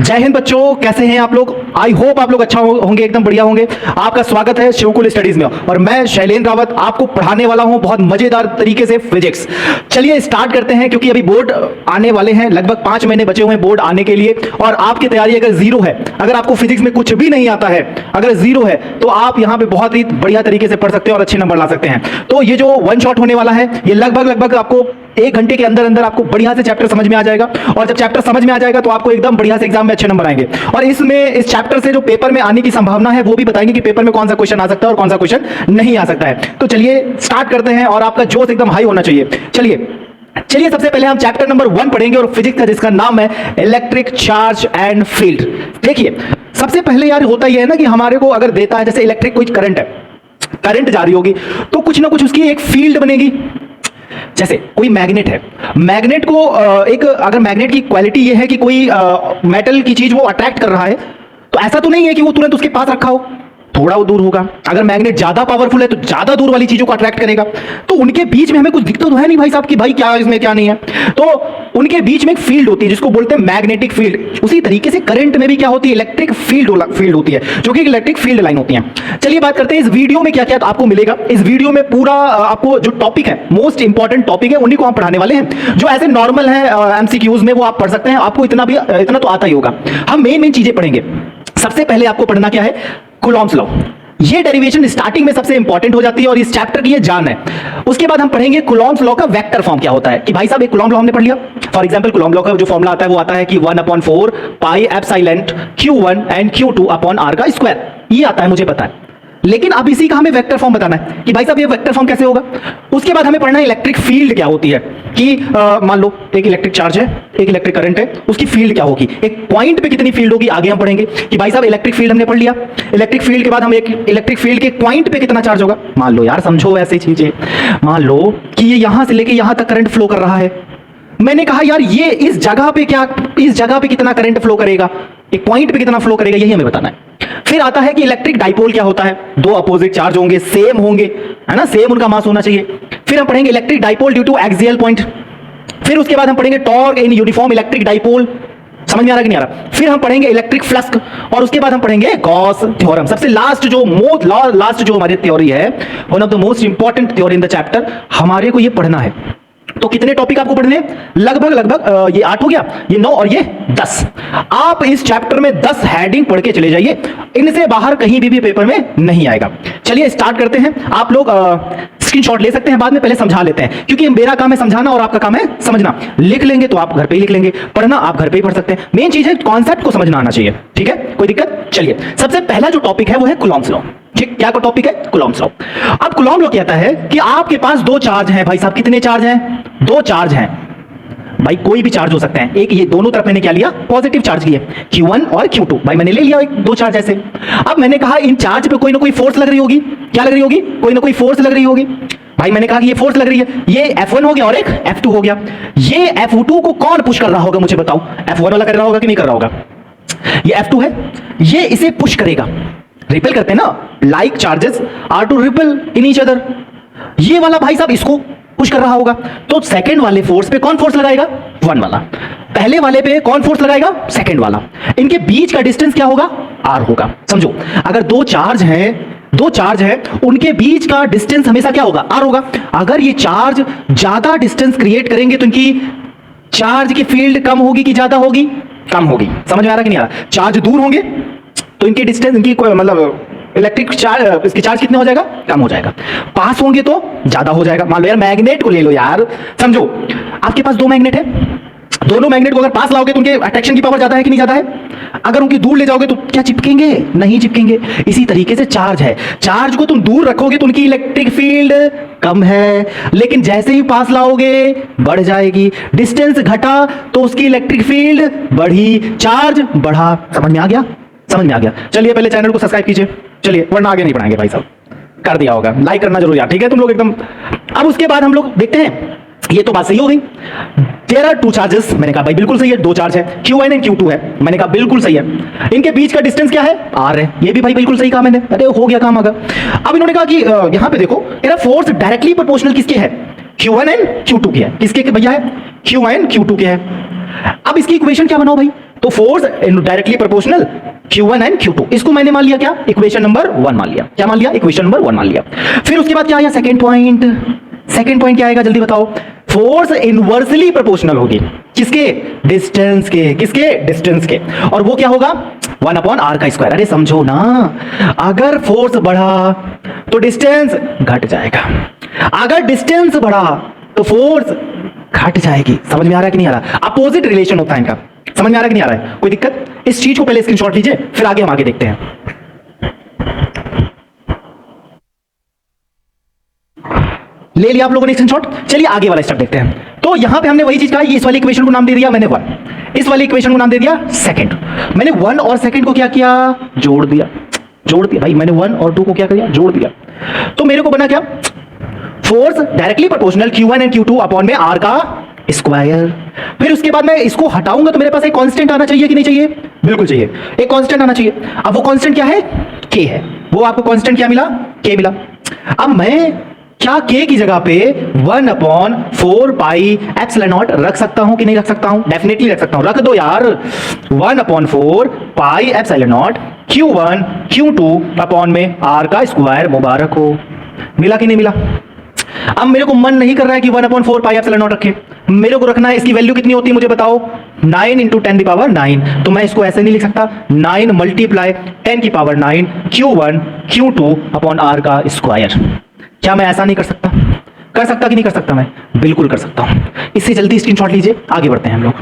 जय हिंद बच्चों, कैसे हैं आप लोग। आई होप आप लोग अच्छा होंगे, एकदम बढ़िया होंगे। आपका स्वागत है शिवकुल स्टडीज में और मैं शैलेंद्र रावत आपको पढ़ाने वाला हूं बहुत मजेदार तरीके से फिजिक्स। चलिए स्टार्ट करते हैं, क्योंकि अभी बोर्ड आने वाले हैं, लगभग 5 महीने बचे हुए हैं बोर्ड आने के लिए। और आपकी तैयारी अगर जीरो है, अगर आपको फिजिक्स में कुछ भी नहीं आता है, अगर जीरो है, तो आप यहाँ पे बहुत ही बढ़िया तरीके से पढ़ सकते हैं और अच्छे नंबर ला सकते हैं। तो ये जो वन शॉट होने वाला है, ये लगभग आपको 1 घंटे के अंदर अंदर आपको बढ़िया से चैप्टर समझ में आ जाएगा। और जब चैप्टर समझ में आ जाएगा तो आपको एकदम बढ़िया से एग्जाम में अच्छे नंबर आएंगे। और इसमें इस चैप्टर से जो पेपर में आने की संभावना है वो भी बताएंगे कि पेपर में कौन सा क्वेश्चन आ सकता है और कौन सा क्वेश्चन नहीं आ सकता है। तो चलिए स्टार्ट करते हैं और आपका जोश एकदम हाई होना चाहिए। चलिए सबसे पहले हम चैप्टर नंबर 1 पढ़ेंगे और फिजिक्स का जिसका नाम है इलेक्ट्रिक चार्ज एंड फील्ड। देखिए सबसे पहले यार होता यह है ना कि हमारे को अगर देता है, जैसे इलेक्ट्रिक कोई करंट है, करंट जा रही होगी तो कुछ ना कुछ उसकी एक फील्ड बनेगी। जैसे कोई मैग्नेट है, मैग्नेट को एक अगर मैग्नेट की क्वालिटी ये है कि कोई मेटल की चीज वो अट्रैक्ट कर रहा है, तो ऐसा तो नहीं है कि वो तुरंत उसके पास रखा हो, थोड़ा वो दूर होगा। अगर मैग्नेट ज्यादा पावरफुल है तो ज्यादा दूर वाली चीजों को अट्रैक्ट करेगा। तो उनके बीच में हमें कुछ दिक्कत तो है नहीं भाई साहब कि भाई क्या इसमें क्या नहीं है। तो उनके बीच में एक फील्ड होती है जिसको बोलते हैं मैग्नेटिक फील्ड। उसी तरीके से करंट में भी क्या होती है, इलेक्ट्रिक फील्ड होती है, जो कि इलेक्ट्रिक फील्ड लाइन होती है। चलिए बात करते हैं इस वीडियो में क्या क्या आपको मिलेगा। इस वीडियो में पूरा आपको जो टॉपिक है, मोस्ट इंपॉर्टेंट टॉपिक है, उन्हीं को हम पढ़ाने वाले हैं। जो ऐसे नॉर्मल है एमसीक्यूज में वो आप पढ़ सकते हैं, आपको इतना तो आता ही होगा। हम मेन चीजें पढ़ेंगे। सबसे पहले आपको पढ़ना क्या है, कूलॉम्स लॉ। ये डेरिवेशन स्टार्टिंग में सबसे इंपॉर्टेंट हो जाती है और इस चैप्टर की ये जान है। उसके बाद हम पढ़ेंगे कूलॉम्स लॉ का वेक्टर फॉर्म क्या होता है, कि भाई साहब एक कूलॉम लॉ हमने पढ़ लिया। फॉर एग्जांपल कूलॉम लॉ का जो फॉर्मूला आता है वो आता है कि 1/4 pi epsilon Q1 and Q2 upon R का स्क्वायर। ये आता है, मुझे पता है। लेकिन अब इसी का हमें वेक्टर फॉर्म बताना है कि भाई साहब ये वेक्टर फॉर्म कैसे होगा। उसके बाद हमें पढ़ना है इलेक्ट्रिक फील्ड क्या होती है, कि मान लो एक इलेक्ट्रिक चार्ज है, एक इलेक्ट्रिक करंट है, उसकी फील्ड क्या होगी, एक पॉइंट पे कितनी फील्ड होगी, आगे हम पढ़ेंगे। कि भाई साहब इलेक्ट्रिक फील्ड हमने पढ़ लिया, इलेक्ट्रिक फील्ड के बाद हम एक इलेक्ट्रिक फील्ड के पॉइंट पे कितना चार्ज होगा। मान लो यार, समझो ऐसी चीजें, मान लो कि ये यहां से लेके यहां तक करंट फ्लो कर रहा है। मैंने कहा यार ये इस जगह पे कितना करंट फ्लो करेगा, एक पॉइंट पे कितना फ्लो करेगा, यही हमें बताना है। फिर आता है कि इलेक्ट्रिक डाइपोल क्या होता है, दो अपोजिट चार्ज होंगे, सेम होंगे, है ना, सेम उनका मास होना चाहिए। फिर हम पढ़ेंगे electric dipole due to axial point. फिर उसके बाद हम पढ़ेंगे torque in uniform electric dipole. समझ में आ रहा कि नहीं आ रहा। फिर हम पढ़ेंगे इलेक्ट्रिक फ्लक्स और उसके बाद हम पढ़ेंगे गॉस थ्योरम। सबसे लास्ट जो हमारी थ्योरी है, one of the most important theory in the chapter, हमारे को ये पढ़ना है। तो कितने टॉपिक आपको पढ़ने, लगभग ये 8 हो गया, ये 9 और ये 10। आप इस चैप्टर में 10 हेडिंग पढ़ के चले जाइए, इनसे बाहर कहीं भी पेपर में नहीं आएगा। चलिए स्टार्ट करते हैं। आप लोग स्क्रीनशॉट ले सकते हैं, बाद में पहले समझा लेते हैं, क्योंकि मेरा काम है समझाना और आपका काम है समझना। लिख लेंगे तो आप घर पे ही लिख लेंगे, पढ़ना आप घर पे ही पढ़ सकते हैं। मेन चीज है कॉन्सेप्ट को समझना आना चाहिए, ठीक है, कोई दिक्कत। चलिए सबसे पहला जो टॉपिक है वो है कूलॉम्स लॉ। ठीक, क्या का टॉपिक है, कूलॉम्स लॉ। अब कूलॉम लॉ कहता है कि आपके पास 2 चार्ज हैं। भाई साहब कितने चार्ज हैं, 2 चार्ज हैं। भाई कोई भी चार्ज हो सकते हैं, एक ये दोनों तरफ मैंने क्या लिया, पॉजिटिव चार्ज लिए, Q1 और Q2। भाई मैंने ले लिया 2 चार्ज ऐसे। अब मैंने कहा इन चार्ज पे कोई ना कोई फोर्स लग रही होगी। क्या लग रही होगी, कोई ना कोई फोर्स लग रही होगी। भाई मैंने कहा कि ये फोर्स लग रही है, ये F1 हो गया और एक F2 हो गया। ये F2 को कौन पुश कर रहा होगा, मुझे बताओ। F1 वाला कर रहा होगा कि नहीं कर रहा होगा। ये F2 है, ये इसे पुश करेगा। रिपेल करते हैं ना, like charges are to repel in each other. ये वाला भाई साहब इसको पुश कर रहा होगा, तो सेकंड वाले फोर्स पे कौन फोर्स लगाएगा, 1 वाला। पहले वाले पे कौन फोर्स लगाएगा, सेकंड वाला। इनके बीच का डिस्टेंस क्या होगा, R होगा। समझो, अगर 2 चार्ज है, उनके बीच का डिस्टेंस हमेशा क्या होगा, R होगा। अगर ये चार्ज ज्यादा डिस्टेंस क्रिएट करेंगे तो इनकी चार्ज की फील्ड कम होगी कि ज्यादा होगी, कम होगी। समझ में आ रहा कि नहीं आ रहा। चार्ज दूर होंगे तो इनकी डिस्टेंस, इनकी मतलब इलेक्ट्रिक चार्ज, इसकी चार्ज कितने हो जाएगा, कम हो जाएगा। पास होंगे तो ज्यादा हो जाएगा। मान लो यार मैग्नेट को ले लो यार, समझो आपके पास 2 मैग्नेट है, दोनों मैग्नेट को अगर पास लाओगे तो उनके अट्रैक्शन की पावर ज्यादा है कि नहीं ज्यादा है। अगर उनकी दूर ले जाओगे तो क्या चिपकेंगे, नहीं चिपकेंगे। इसी तरीके से चार्ज है, चार्ज को तुम दूर रखोगे तो उनकी इलेक्ट्रिक फील्ड कम है, लेकिन जैसे ही पास लाओगे बढ़ जाएगी। डिस्टेंस घटा तो उसकी इलेक्ट्रिक फील्ड बढ़ी, चार्ज बढ़ा। समझ में आ गया, समझ में आ गया। चलिए पहले चैनल को सब्सक्राइब कीजिए, चलिए, वरना आगे नहीं बढ़ाएंगे। भाई साहब कर दिया होगा, लाइक करना जरूर यार, ठीक है तुम लोग एकदम। अब उसके बाद हम लोग देखते हैं, ये तो बात सही हो गई। देयर आर 2 चार्जेस, मैंने कहा भाई बिल्कुल सही है, 2 चार्ज है, Q1 एंड Q2 है, मैंने कहा बिल्कुल सही है। इनके बीच का डिस्टेंस क्या है, R है, ये भी भाई बिल्कुल सही कहा मैंने, अरे हो गया काम आगे। अब इन्होंने कहा कि यहां पे देखो, तेरा फोर्स डायरेक्टली प्रोपोर्शनल किसके है, Q1 एंड Q2 के है। किसके भैया है, Q1 Q2 के है। अब इसकी इक्वेशन क्या बनाओ भाई, तो force directly proportional Q1 and Q2, इसको मैंने मान लिया क्या, इक्वेशन नंबर 1 मान लिया। क्या मान लिया, इक्वेशन नंबर 1 मान लिया। फिर उसके बाद क्या आया, सेकंड पॉइंट। सेकंड पॉइंट क्या आएगा, जल्दी बताओ। फोर्स इनवर्सली प्रोपोर्शनल होगी किसके, डिस्टेंस के, किसके, डिस्टेंस के। और वो क्या होगा, 1/r का स्क्वायर। अरे समझो ना, अगर फोर्स बढ़ा तो डिस्टेंस घट जाएगा, अगर डिस्टेंस बढ़ा तो फोर्स घट जाएगी। समझ में आ रहा है कि नहीं आ रहा, अपोजिट रिलेशन होता है इनका। समझ में आ रहा है कि नहीं आ रहा है, कोई दिक्कत, इस चीज को पहले स्क्रीनशॉट लीजिए, फिर आगे हम आगे देखते हैं। ले लिया आप लोगों ने स्क्रीनशॉट, चलिए आगे वाला स्टेप देखते हैं। तो यहां पे हमने वही चीज कहा, इस वाली इक्वेशन को नाम दे दिया मैंने 1, इस वाली इक्वेशन को नाम दे दिया सेकंड। मैंने 1 और सेकंड को क्या किया, जोड़ दिया, जोड़ दिया भाई, मैंने 1 और 2 को क्या किया, जोड़ दिया। तो मेरे को बना क्या, force directly proportional Q1 and Q2 upon में R का स्क्वायर। फिर उसके बाद मैं इसको हटाऊंगा तो मेरे पास एक कांस्टेंट आना चाहिए कि नहीं चाहिए, बिल्कुल चाहिए, एक कांस्टेंट आना चाहिए। अब वो कांस्टेंट क्या है, K है। वो आपको कांस्टेंट क्या मिला, K मिला। अब मैं क्या K की जगह पे 1/4 पाई एप्सिलॉन नॉट रख सकता हूं कि नहीं रख सकता हूं, डेफिनेटली रख सकता हूं, रख दो यार। 1/4 pi epsilon not Q1 Q2 upon में R का स्क्वायर, मुबारक हो। मिला कि नहीं मिला। अब मेरे को मन नहीं कर रहा है कि 1/4 पाई एप्सिलॉन नॉट रखे, मेरे को रखना है, इसकी वैल्यू कितनी होती है मुझे बताओ, 9 × 10⁹। तो मैं इसको ऐसे नहीं लिख सकता, 9 × 10⁹ Q1 Q2 अपॉन R का स्क्वायर। क्या मैं ऐसा नहीं कर सकता, कर सकता कि नहीं कर सकता, मैं बिल्कुल कर सकता हूं। इससे जल्दी स्क्रीनशॉट लीजिए, आगे बढ़ते हैं हम लोग।